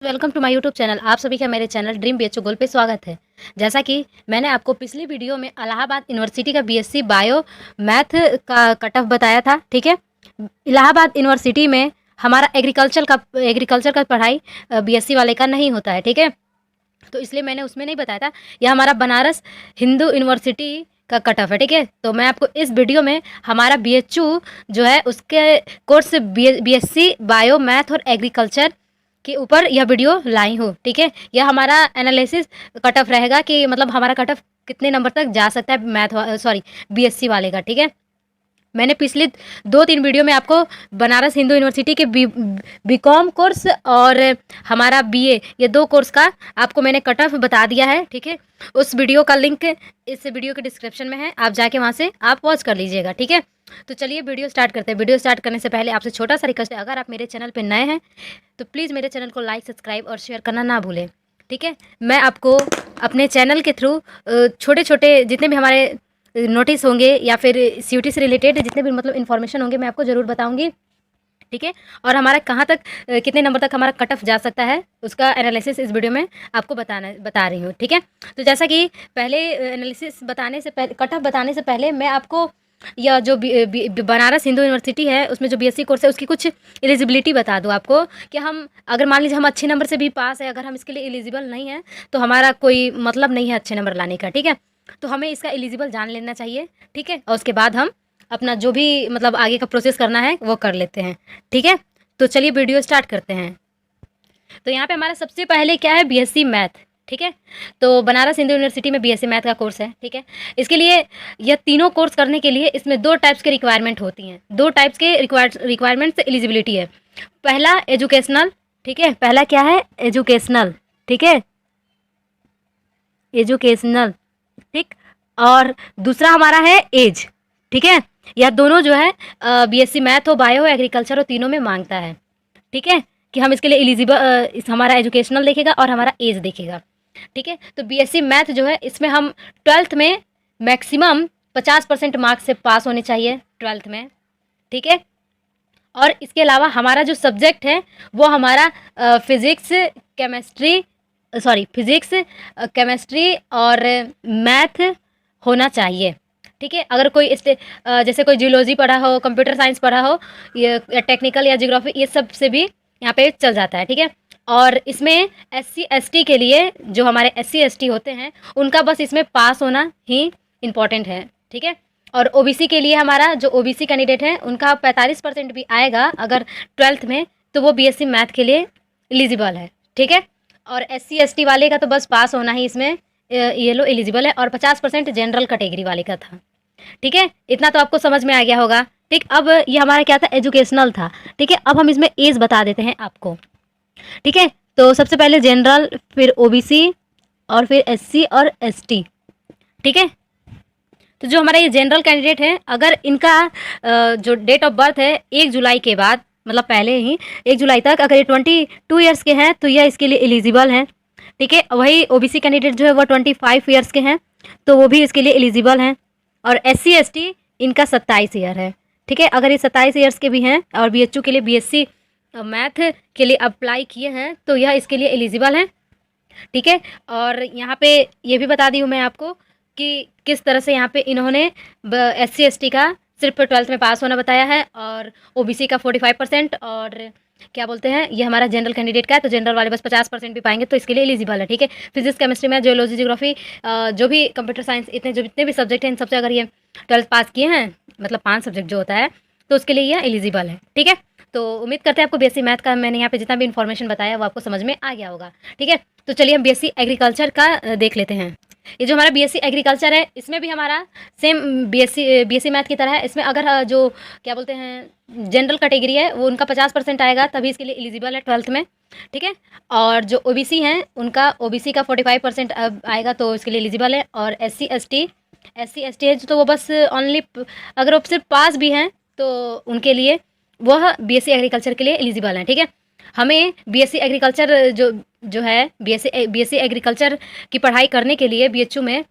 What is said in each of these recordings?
Welcome to my YouTube channel. आप सभी का मेरे चैनल ड्रीम बीएचओ गोल्ड पे स्वागत है। जैसा कि मैंने आपको पिछली वीडियो में इलाहाबाद यूनिवर्सिटी का बीएससी बायो मैथ का कट ऑफ बताया था, ठीक है। इलाहाबाद यूनिवर्सिटी में हमारा एग्रीकल्चर का पढ़ाई बीएससी वाले का नहीं होता है, ठीक है। तो इसलिए मैंने उसमें नहीं बताया था। यह हमारा बनारस हिंदू यूनिवर्सिटी का कट ऑफ है, ठीक है। तो मैं आपको इस वीडियो में हमारा बीएचयू जो है उसके कोर्स बीएससी बायो मैथ और एग्रीकल्चर के ऊपर यह वीडियो लाई हूँ, ठीक है। यह हमारा एनालिसिस कट ऑफ रहेगा कि मतलब हमारा कट ऑफ कितने नंबर तक जा सकता है बीएससी वाले का, ठीक है। मैंने पिछले 2-3 वीडियो में आपको बनारस हिंदू यूनिवर्सिटी के बीकॉम कोर्स और हमारा बीए, ये 2 कोर्स का आपको मैंने कट ऑफ बता दिया है, ठीक है। उस वीडियो का लिंक इस वीडियो के डिस्क्रिप्शन में है, आप जाके वहाँ से आप वॉच कर लीजिएगा, ठीक है। तो चलिए वीडियो स्टार्ट करते हैं। वीडियो स्टार्ट करने से पहले आपसे छोटा सा रिक्वेस्ट है, अगर आप मेरे चैनल पर नए हैं तो प्लीज़ मेरे चैनल को लाइक, सब्सक्राइब और शेयर करना ना भूलें, ठीक है। मैं आपको अपने चैनल के थ्रू छोटे छोटे जितने भी हमारे नोटिस होंगे या फिर सीयूटी से रिलेटेड जितने भी मतलब इन्फॉर्मेशन होंगे मैं आपको ज़रूर बताऊंगी, ठीक है। और हमारा कहाँ तक कितने नंबर तक हमारा कट ऑफ जा सकता है उसका एनालिसिस इस वीडियो में आपको बता रही हूँ, ठीक है। तो जैसा कि पहले एनालिसिस बताने से पहले, कट ऑफ बताने से पहले मैं आपको यह जो बनारस हिंदू यूनिवर्सिटी है उसमें जो बीएससी कोर्स है उसकी कुछ एलिजिबिलिटी बता दूँ आपको कि हम अगर मान लीजिए हम अच्छे नंबर से भी पास है, अगर हम इसके लिए एलिजिबल नहीं है तो हमारा कोई मतलब नहीं है अच्छे नंबर लाने का, ठीक है। तो हमें इसका एलिजिबल जान लेना चाहिए, ठीक है। और उसके बाद हम अपना जो भी मतलब आगे का प्रोसेस करना है वो कर लेते हैं, ठीक है। तो चलिए वीडियो स्टार्ट करते हैं। तो यहाँ पे हमारा सबसे पहले क्या है, बीएससी मैथ, ठीक है। तो बनारस हिंदू यूनिवर्सिटी में बीएससी मैथ का कोर्स है, ठीक है। इसके लिए यह तीनों कोर्स करने के लिए इसमें 2 टाइप्स के रिक्वायरमेंट होती हैं, 2 टाइप्स के रिक्वायरमेंट से एलिजिबिलिटी है। पहला एजुकेशनल, ठीक है। पहला क्या है, एजुकेशनल, ठीक है, एजुकेशनल, ठीक। और दूसरा हमारा है एज, ठीक है। यह दोनों जो है बीएससी मैथ हो, बायो हो, एग्रीकल्चर हो, तीनों में मांगता है, ठीक है। कि हम इसके लिए एलिजिबल हमारा एजुकेशनल देखेगा और हमारा एज देखेगा, ठीक है। तो बीएससी मैथ जो है इसमें हम 12th में मैक्सिमम 50% मार्क्स से पास होने चाहिए 12th में, ठीक है। और इसके अलावा हमारा जो सब्जेक्ट है वो हमारा फिज़िक्स केमिस्ट्री और मैथ होना चाहिए, ठीक है। अगर कोई जैसे कोई जियोलॉजी पढ़ा हो, कंप्यूटर साइंस पढ़ा हो, ये टेक्निकल या जियोग्राफी, ये सब से भी यहाँ पे चल जाता है, ठीक है। और इसमें एससी एसटी के लिए जो हमारे एससी एसटी होते हैं उनका बस इसमें पास होना ही इम्पॉर्टेंट है, ठीक है। और ओबीसी के लिए हमारा जो ओबीसी कैंडिडेट है उनका 45% भी आएगा अगर 12th में, तो वो बीएससी मैथ के लिए एलिजिबल है, ठीक है। और एससी एसटी वाले का तो बस पास होना ही इसमें ये लो एलिजिबल है, और 50% जनरल कैटेगरी वाले का था, ठीक है। इतना तो आपको समझ में आ गया होगा, ठीक। अब ये हमारा क्या था, एजुकेशनल था, ठीक है। अब हम इसमें एज बता देते हैं आपको, ठीक है। तो सबसे पहले जनरल, फिर ओबीसी और फिर एससी और एसटी, ठीक है। तो जो हमारा ये जनरल कैंडिडेट है, अगर इनका जो डेट ऑफ बर्थ है 1 जुलाई के बाद, मतलब पहले ही 1 जुलाई तक अगर ये 22 ईयर्स के हैं तो यह इसके लिए एलिजिबल हैं, ठीक है। वही ओबीसी कैंडिडेट जो है वो 25 ईयर्स के हैं तो वो भी इसके लिए एलिजिबल हैं। और एससी एसटी इनका 27 ईयर है, ठीक है। अगर ये 27 ईयर्स के भी हैं और बीएचयू के लिए बीएससी मैथ के लिए अप्लाई किए हैं तो यह इसके लिए एलिजिबल हैं, ठीक है। और यहाँ पे ये भी बता दी हूँ मैं आपको कि किस तरह से यहाँ पे इन्होंने एससी एसटी का सिर्फ 12th में पास होना बताया है और ओबीसी का 45% और क्या बोलते हैं ये हमारा जनरल कैंडिडेट का है, तो जनरल वाले बस 50% भी पाएंगे तो इसके लिए एलिजिबल है, ठीक है। फिजिक्स केमिस्ट्री में जियोलॉजी जियोग्राफी जो भी कंप्यूटर साइंस जितने भी सब्जेक्ट हैं इन सबसे अगर ये 12th पास किए हैं, मतलब 5 सब्जेक्ट जो होता है, तो उसके लिए यह एलिजिबल है, ठीक है। तो उम्मीद करते हैं आपको बीएससी मैथ का मैंने यहाँ पे जितना भी इन्फॉर्मेशन बताया वो आपको समझ में आ गया होगा, ठीक है। तो चलिए हम बीएससी एग्रीकल्चर का देख लेते हैं। ये जो हमारा बीएससी एग्रीकल्चर है इसमें भी हमारा सेम बीएससी मैथ की तरह है। इसमें अगर जो क्या बोलते हैं जनरल कैटेगरी है वो उनका 50% आएगा तभी इसके लिए एलिजिबल है 12th में, ठीक है। और जो ओबीसी हैं उनका ओबीसी का 45% आएगा तो इसके लिए एलिजिबल है। और एससी एसटी है तो वो बस ओनली अगर वो सिर्फ पास भी हैं तो उनके लिए वह बीएससी एग्रीकल्चर के लिए एलिजिबल हैं, ठीक है। हमें बीएससी एग्रीकल्चर जो है बीएससी एग्रीकल्चर की पढ़ाई करने के लिए बीएचयू में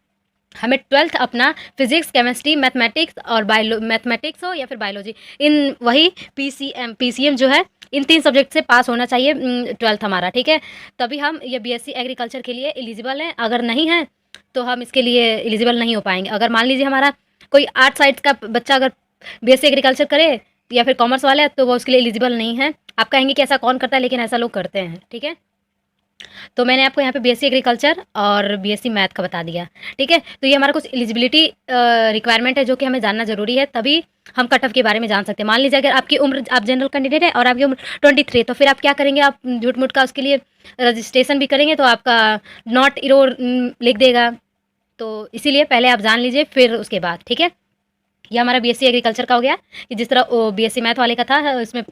हमें 12th अपना फिजिक्स, केमिस्ट्री, मैथमेटिक्स और मैथमेटिक्स हो या फिर बायोलॉजी, इन वही पीसीएम जो है इन 3 सब्जेक्ट से पास होना चाहिए 12th हमारा, ठीक है। तभी हम ये बीएससी एग्रीकल्चर के लिए एलिजिबल हैं। अगर नहीं है तो हम इसके लिए एलिजिबल नहीं हो पाएंगे। अगर मान लीजिए हमारा कोई आर्ट साइड का बच्चा अगर बीएससी एग्रीकल्चर करे या फिर कॉमर्स वाला है तो वो उसके लिए एलिजिबल नहीं है। आप कहेंगे कि ऐसा कौन करता है, लेकिन ऐसा लोग करते हैं, ठीक है। तो मैंने आपको यहाँ पे बीएससी एग्रीकल्चर और बीएससी मैथ का बता दिया, ठीक है। तो ये हमारा कुछ एलिजिबिलिटी रिक्वायरमेंट है जो कि हमें जानना जरूरी है, तभी हम कट ऑफ के बारे में जान सकते हैं। मान लीजिए अगर आपकी उम्र, आप जनरल कैंडिडेट है और आपकी उम्र 23, तो फिर आप क्या करेंगे, आप झूठ मूठ का उसके लिए रजिस्ट्रेशन भी करेंगे तो आपका नॉट इरोर लिख देगा। तो इसीलिए पहले आप जान लीजिए फिर उसके बाद, ठीक है। ये हमारा बीएससी एग्रीकल्चर का हो गया कि जिस तरह बीएससी मैथ वाले का था, इसमें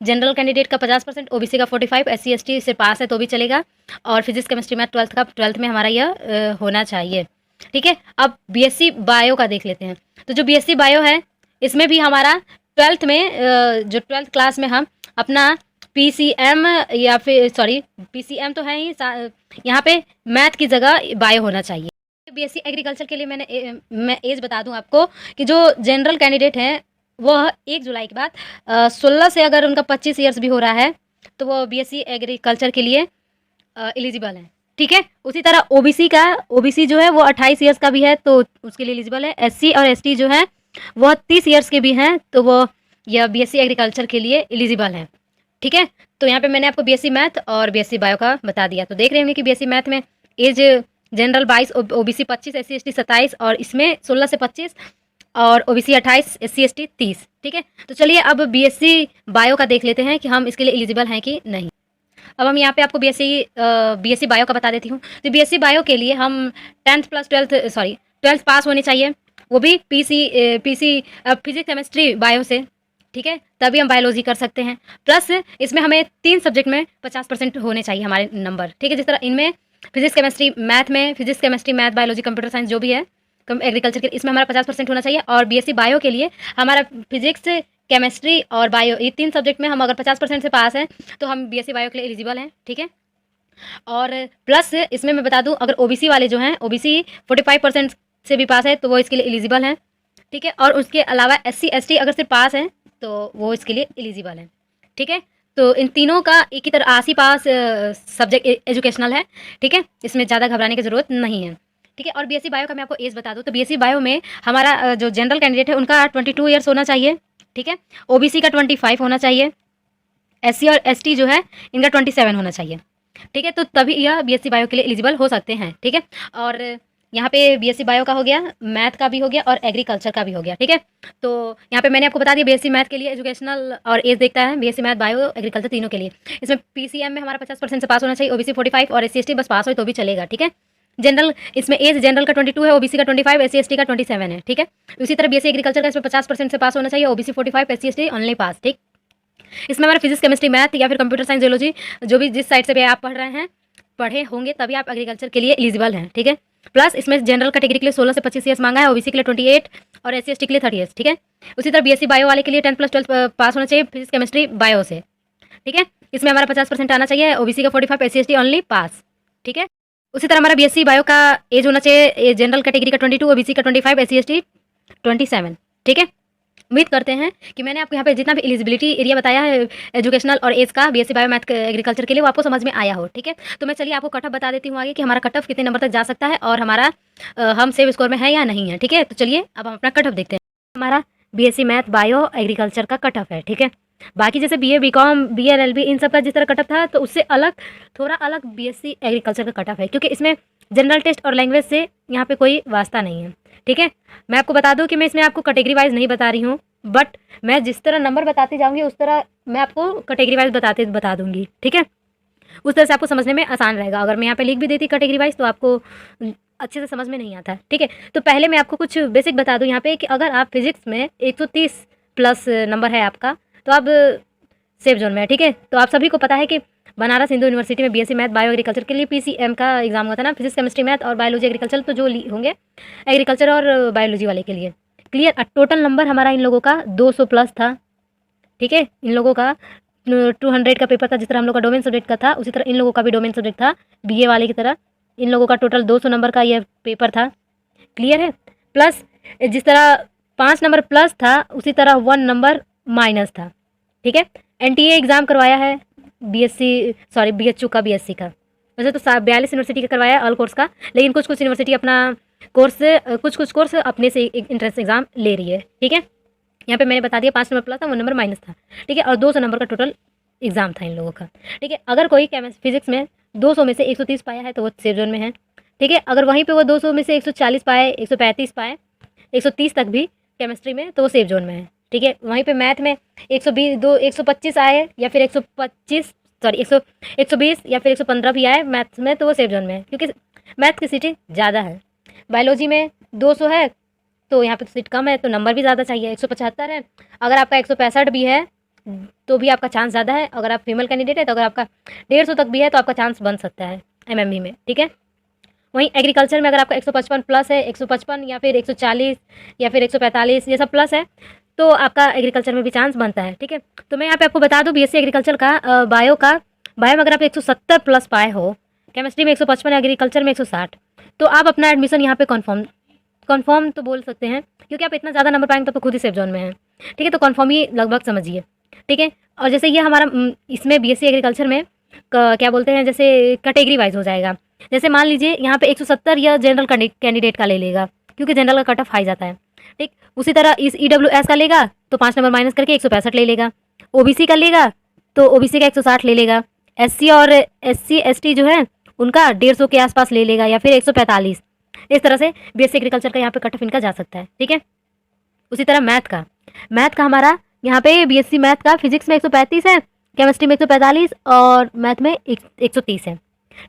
जनरल कैंडिडेट का 50%, ओबीसी का 45, एससी एसटी से पास है तो भी चलेगा, और फिजिक्स केमिस्ट्री मैथ 12th में हमारा यह होना चाहिए, ठीक है। अब बीएससी बायो का देख लेते हैं। तो जो बीएससी बायो है इसमें भी हमारा 12th में जो 12th क्लास में हम अपना पीसीएम या फिर सॉरी पीसीएम तो है ही, यहाँ पे मैथ की जगह बायो होना चाहिए। बीएससी एग्रीकल्चर के लिए मैं एज बता दूं आपको कि जो जनरल कैंडिडेट हैं वह 1 जुलाई के बाद 16 से अगर उनका 25 ईयर्स भी हो रहा है तो वो बीएससी एग्रीकल्चर के लिए एलिजिबल है, ठीक है। उसी तरह ओबीसी जो है वो 28 ईयर्स का भी है तो उसके लिए एलिजिबल है। एससी और एसटी जो है वह 30 ईयर्स के भी हैं तो वो यह बीएससी एग्रीकल्चर के लिए एलिजिबल है, ठीक है। तो यहाँ पे मैंने आपको बीएससी मैथ और बीएससी बायो का बता दिया। तो देख रहे होंगे कि बीएससी मैथ में age general 22, OBC 25, SC ST 27 और इसमें 16 से 25 और ओबीसी 28, एससी एसटी 30, ठीक है। तो चलिए अब बीएससी बायो का देख लेते हैं कि हम इसके लिए एलिजिबल हैं कि नहीं। अब हम यहाँ पे आपको बीएससी बायो का बता देती हूँ। तो बीएससी बायो के लिए हम 10th प्लस 12th पास होने चाहिए, वो भी फिजिक्स केमिस्ट्री बायो से, ठीक है। तभी हम बायोलॉजी कर सकते हैं। प्लस इसमें हमें 3 सब्जेक्ट में 50% होने चाहिए हमारे नंबर, ठीक है। जिस तरह इनमें physics chemistry math biology computer science जो भी है एग्रीकल्चर के, इसमें हमारा 50% होना चाहिए। और बीएससी बायो के लिए हमारा फिजिक्स केमिस्ट्री और बायो, ये 3 सब्जेक्ट में हम अगर 50% से पास हैं तो हम बीएससी बायो के लिए एलिजिबल हैं, ठीक है। और प्लस इसमें मैं बता दूं अगर ओबीसी वाले जो हैं, ओबीसी 45% से भी पास है तो वो इसके लिए एलिजिबल हैं, ठीक है। और उसके अलावा एससी एसटी अगर सिर्फ पास हैं तो वो इसके लिए एलिजिबल हैं, ठीक है। तो इन तीनों का एक ही तरह आस ही पास सब्जेक्ट एजुकेशनल है, ठीक है। इसमें ज़्यादा घबराने की ज़रूरत नहीं है, ठीक है। और बीएससी बायो का मैं आपको एज बता दूं तो बीएससी बायो में हमारा जो जनरल कैंडिडेट है उनका 22 ईयर्स होना चाहिए, ठीक है। ओबीसी का 25 होना चाहिए, एससी और एसटी जो है इनका 27 होना चाहिए, ठीक है। तो तभी यह बीएससी बायो के लिए एलिजिबल हो सकते हैं, ठीक है। और यहाँ पे बीएससी बायो का हो गया, मैथ का भी हो गया और एग्रीकल्चर का भी हो गया, ठीक है। तो यहाँ पे मैंने आपको बता दिया बीएससी मैथ के लिए एजुकेशनल और एज देखता है, बीएससी मैथ बायो एग्रीकल्चर तीनों के लिए। इसमें पीसीएम में हमारा 50% से पास होना चाहिए, ओबीसी 45 और एससी एसटी बस पास हो तो भी चलेगा, ठीक है। जनरल, इसमें एज जनरल का 22 है, ओबीसी का 25, एससी एसटी का 27 है, ठीक है। उसी तरह बीएससी एग्रीकल्चर का इसमें 50% से पास होना चाहिए, ओबीसी 45, एससी एसटी ओनली पास, ठीक। इसमें हमारा फिजिक्स केमिस्ट्री मैथ या फिर कंप्यूटर साइंस जियोलॉजी जो भी जिस साइड से भी आप पढ़े होंगे तभी आप एग्रीकल्चर के लिए एलिजिबल हैं, ठीक है। प्लस इसमें जनरल कैटेगरी के लिए 16 से 25 ईयर्स मांगा है, ओबीसी के लिए 28 और एससी एसटी के लिए 30 ईयर्स, ठीक है। उसी तरह बीएससी बायो वाले के लिए 10 प्लस 12 पास होना चाहिए फिजिक्स केमिस्ट्री बायो से, ठीक है। इसमें हमारा 50% आना चाहिए, ओबीसी का 45, एससी एसटी ओनली पास, ठीक है। उसी तरह हमारा बीएससी बायो का एज होना चाहिए जनरल कैटेगरी का 22, ओबीसी का 25, एससी एसटी 27, ठीक है। उम्मीद करते हैं कि मैंने आपको यहाँ पे जितना भी एलिजिबिलिटी एरिया बताया है एजुकेशनल और एज का बीएससी बायो मैथ एग्रीकल्चर के लिए वो आपको समझ में आया हो, ठीक है। तो मैं चलिए आपको कट ऑफ बता देती हूँ आगे कि हमारा कट ऑफ कितने नंबर तक जा सकता है और हमारा हम सेव स्कोर में है या नहीं है, ठीक है। तो चलिए अब हम अपना कट ऑफ देखते हैं। हमारा बीएससी मैथ बायो एग्रीकल्चर का कट ऑफ है, ठीक है। बाकी जैसे बीए बीकॉम बीएल एलबी इन सब का जिस तरह कट ऑफ था तो उससे अलग थोड़ा अलग बीएससी एग्रीकल्चर का कट ऑफ है, क्योंकि इसमें जनरल टेस्ट और लैंग्वेज से यहाँ पे कोई वास्ता नहीं है, ठीक है। मैं आपको बता दूं कि मैं इसमें आपको कैटेगरी वाइज नहीं बता रही हूँ, बट मैं जिस तरह नंबर बताती जाऊँगी उस तरह मैं आपको कैटेगरी वाइज बता दूँगी, ठीक है। उस तरह से आपको समझने में आसान रहेगा। अगर मैं यहाँ पे लिख भी देती कैटेगरी वाइज तो आपको अच्छे से समझ में नहीं आता, ठीक है। तो पहले मैं आपको कुछ बेसिक बता दूँ यहाँ पे कि अगर आप फिजिक्स में 130 प्लस नंबर है आपका तो आप सेफ जोन में है, ठीक है। तो आप सभी को पता है कि बनारस हिंदू यूनिवर्सिटी में बीएससी मैथ बायो एग्रीकल्चर के लिए पीसीएम का एग्जाम हुआ था ना, फिजिक्स केमिस्ट्री मैथ और बायोलॉजी एग्रीकल्चर, तो जो होंगे एग्रीकल्चर और बायोलॉजी वाले के लिए क्लियर। टोटल नंबर हमारा इन लोगों का 200 प्लस था, ठीक है। इन लोगों का 200 का पेपर था, जिस तरह हम लोग का डोमेन सब्जेक्ट का था उसी तरह इन लोगों का भी डोमेन सब्जेक्ट था बीए वाले की तरह। इन लोगों का टोटल 200 नंबर का यह पेपर था, क्लियर है। प्लस जिस तरह 5 नंबर प्लस था उसी तरह 1 नंबर माइनस था, ठीक है। एनटीए एग्ज़ाम करवाया है बीएचयू का, बीएससी का। वैसे तो 42 यूनिवर्सिटी का करवाया है ऑल कोर्स का, लेकिन कुछ कुछ यूनिवर्सिटी अपना कोर्स कुछ कुछ कोर्स अपने से इंट्रेंस एग्ज़ाम ले रही है, ठीक है। यहाँ पे मैंने बता दिया 5 नंबर प्लस था, 1 नंबर माइनस था, ठीक है। और 200 नंबर का टोटल एग्ज़ाम था इन लोगों का, ठीक है। अगर कोई फिजिक्स में 200 में से 130 पाया है तो वो सेफ जोन में है, ठीक है। अगर वहीं पे वो 200 में से 140 पाए, 135 पाए, 130 तक भी केमिस्ट्री में, तो वो सेफ जोन में है, ठीक है। वहीं पे मैथ में 125 आए या फिर 120 या फिर 115 भी आए मैथ्स में, तो वो सेफ जोन में है, क्योंकि मैथ की सीटें ज़्यादा है। बायोलॉजी में 200 है तो यहाँ पे तो सीट कम है, तो नंबर भी ज़्यादा चाहिए, 175 है। अगर आपका 165 भी है तो भी आपका चांस ज़्यादा है। अगर आप फीमेल कैंडिडेट है तो अगर आपका 150 तक भी है तो आपका चांस बन सकता है एमएमबी में, ठीक है। वहीं एग्रीकल्चर में अगर आपका 155 प्लस है, 155 या फिर 140 या फिर 145 ये सब प्लस है, तो आपका एग्रीकल्चर में भी चांस बनता है, ठीक है। तो मैं यहाँ पे आपको बता दूँ बीएससी एग्रीकल्चर का बायो में अगर आप 170 प्लस पाए हो, केमिस्ट्री में 155, एग्रीकल्चर में 160, तो आप अपना एडमिशन यहाँ पे कन्फर्म तो बोल सकते हैं, क्योंकि आप इतना ज़्यादा नंबर पाएंगे तो खुद ही सेफ जोन में है, ठीक है। तो कन्फर्म ही लगभग समझिए, ठीक है। और जैसे ये हमारा इसमें बीएससी एग्रीकल्चर में क्या बोलते हैं, जैसे कैटेगरी वाइज हो जाएगा। जैसे मान लीजिए यहाँ पे 170 या जनरल कैंडिडेट का ले लेगा, क्योंकि जनरल का कट ऑफ हाई जाता है, ठीक। उसी तरह इस ईडब्ल्यूएस का लेगा तो 5 नंबर माइनस करके 165 ले लेगा। ओबीसी का लेगा तो ओबीसी का 160 ले लेगा। एससी और एससी एसटी जो है उनका 150 के आसपास ले लेगा या फिर 145। इस तरह से बीएससी एग्रीकल्चर का यहाँ पे कट ऑफ इनका जा सकता है, ठीक है। उसी तरह मैथ का हमारा यहाँ पे बीएससी मैथ का फिजिक्स में 135 है, केमिस्ट्री में 145 और मैथ में 130 है,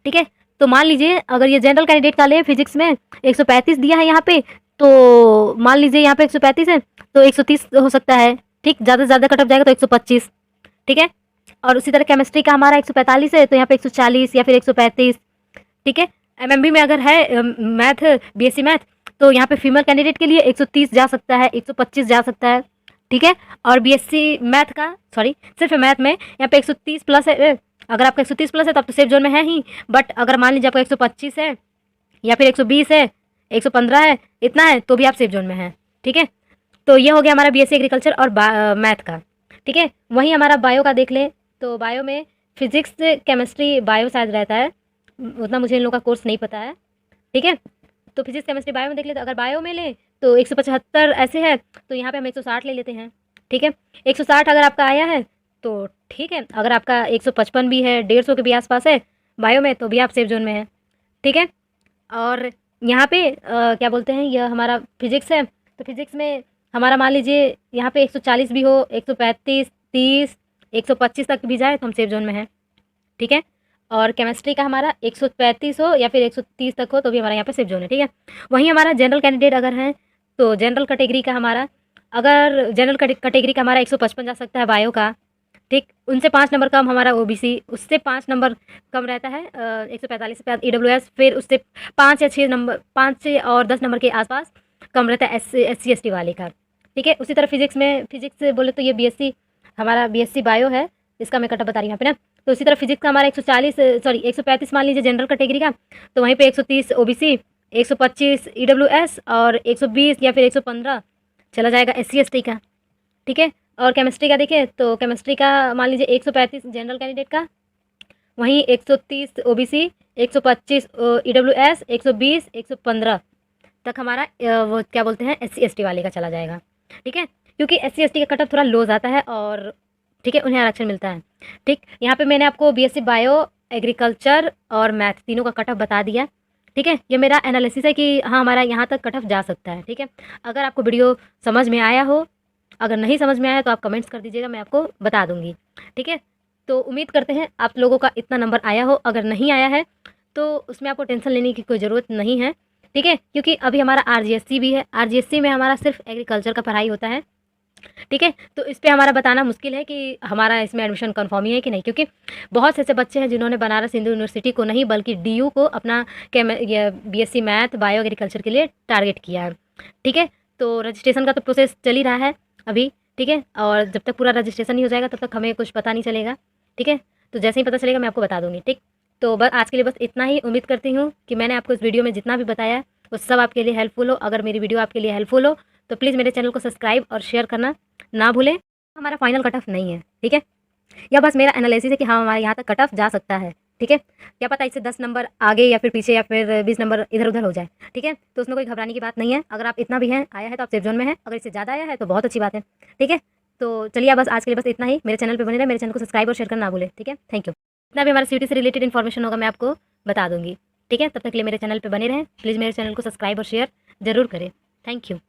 ठीक है। तो मान लीजिए अगर ये जनरल कैंडिडेट का ले फिजिक्स में 135 दिया है यहाँ पे, तो मान लीजिए यहाँ पे 135 है तो 130 हो सकता है, ठीक। ज़्यादा से ज़्यादा कट ऑफ जाएगा तो 125, ठीक है। और उसी तरह केमिस्ट्री का हमारा 145 है तो यहाँ पे 140 या फिर 135, ठीक है। एमएमबी में अगर है मैथ बीएससी मैथ तो यहाँ पे फीमेल कैंडिडेट के लिए 130 जा सकता है, 125 जा सकता है, ठीक है। और बीएससी मैथ का सिर्फ मैथ में यहाँ पे 130 प्लस है। अगर आपका 130 प्लस है तो आप तो सेफ जोन में है ही, बट अगर मान लीजिए आपका 125 है या फिर 120 है, 115 है, इतना है तो भी आप सेफ जोन में हैं, ठीक है। तो ये हो गया हमारा बीएससी एग्रीकल्चर और मैथ का, ठीक है। वहीं हमारा बायो का देख लें तो बायो में फिजिक्स केमिस्ट्री बायो शायद रहता है, उतना मुझे इन लोगों का कोर्स नहीं पता है, ठीक है। तो फिजिक्स केमिस्ट्री बायो में देख लेते, अगर बायो में ले तो 175 ऐसे है तो यहाँ पे हम 160 ले लेते हैं, ठीक है। 160 अगर आपका आया है तो ठीक है। अगर आपका 155 भी है, 150 के भी आसपास है बायो में, तो भी आप सेफ जोन में हैं, ठीक है। और यहाँ पे क्या बोलते हैं, यह हमारा फिजिक्स है तो फिजिक्स में हमारा मान लीजिए यहाँ पे 140 भी हो, 135, 30, 125 तक भी जाए तो हम सेफ जोन में हैं, ठीक है। और केमिस्ट्री का हमारा 135 हो या फिर 130 तक हो तो भी हमारा यहाँ पे सेफ जोन है, ठीक है। वहीं हमारा जनरल कैंडिडेट अगर हैं तो जनरल कैटेगरी का हमारा 155 जा सकता है बायो का, ठीक। उनसे 5 नंबर कम हमारा ओबीसी, उससे 5 नंबर कम रहता है 145 से ईडब्ल्यूएस, फिर उससे 5 या 6 नंबर, 5 से और 10 नंबर के आसपास कम रहता है एससी एसटी वाले का, ठीक है। उसी तरह फिजिक्स बोले तो ये हमारा बीएससी बायो है, इसका मैं कट ऑफ बता रही हूँ यहाँ पे ना। तो इसी तरह फिजिक्स का हमारा 135 मान लीजिए जनरल कैटेगरी का, तो वहीं पे 130 ओबीसी, 125 ईडब्ल्यूएस और 120 या फिर 115 चला जाएगा एससी एसटी का, ठीक है। और केमिस्ट्री का देखें तो केमिस्ट्री का मान लीजिए 135 जनरल कैंडिडेट का, वहीं 130 ओबीसी, 125 ईडब्ल्यूएस, 120, 115 तक हमारा वो क्या बोलते हैं एससी एसटी वाले का चला जाएगा, ठीक है। क्योंकि एससी एसटी का कट ऑफ थोड़ा लो जाता है और ठीक है उन्हें आरक्षण मिलता है, ठीक। यहाँ पे मैंने आपको बीएससी बायो, एग्रीकल्चर और मैथ तीनों का कट ऑफ बता दिया, ठीक है। ये मेरा एनालिसिस है कि हाँ हमारा यहाँ तक कट ऑफ जा सकता है, ठीक है। अगर आपको वीडियो समझ में आया हो, अगर नहीं समझ में आया तो आप कमेंट्स कर दीजिएगा, मैं आपको बता दूँगी, ठीक है। तो उम्मीद करते हैं आप लोगों का इतना नंबर आया हो। अगर नहीं आया है तो उसमें आपको टेंशन लेने की कोई ज़रूरत नहीं है, ठीक है। क्योंकि अभी हमारा आरजीएससी भी है, आरजीएससी में हमारा सिर्फ एग्रीकल्चर का पढ़ाई होता है, ठीक है। तो इस पे हमारा बताना मुश्किल है कि हमारा इसमें एडमिशन कंफर्म ही है कि नहीं, क्योंकि बहुत से ऐसे बच्चे हैं जिन्होंने बनारस हिंदू यूनिवर्सिटी को नहीं बल्कि डीयू को अपना बीएससी मैथ बायो एग्रीकल्चर के लिए टारगेट किया है, ठीक है। तो रजिस्ट्रेशन का तो प्रोसेस चल ही रहा है अभी, ठीक है। और जब तक पूरा रजिस्ट्रेशन नहीं हो जाएगा तब तक हमें कुछ पता नहीं चलेगा, ठीक है। तो जैसे ही पता चलेगा मैं आपको बता दूँगी, ठीक। तो बस आज के लिए बस इतना ही। उम्मीद करती हूँ कि मैंने आपको इस वीडियो में जितना भी बताया वो सब आपके लिए हेल्पफुल हो। अगर मेरी वीडियो आपके लिए हेल्पफुल हो तो प्लीज़ मेरे चैनल को सब्सक्राइब और शेयर करना ना भूलें। हमारा फाइनल कट ऑफ नहीं है, ठीक है, यह बस मेरा एनालिसिस है कि हाँ हमारे यहाँ तक कट ऑफ जा सकता है, ठीक है। क्या पता इससे 10 नंबर आगे या फिर पीछे या फिर 20 नंबर इधर उधर हो जाए, ठीक है। तो उसमें कोई घबराने की बात नहीं है। अगर आप इतना भी हैं आया है तो आप सेफ जोन में हैं, अगर इससे ज़्यादा आया है तो बहुत अच्छी बात है, ठीक है। तो चलिए बस आज के लिए बस इतना ही। मेरे चैनल पर बने रहे, मेरे चैनल को सब्सक्राइब और शेयर करना ना भूलें, ठीक है। Thank you. जितना भी हमारे सीटी से रिलेटेड इन्फॉर्मेशन होगा मैं आपको बता दूंगी, ठीक है। तब तक के लिए मेरे चैनल पर बने रहें। प्लीज़ मेरे चैनल को सब्सक्राइब और शेयर ज़रूर करें। Thank you.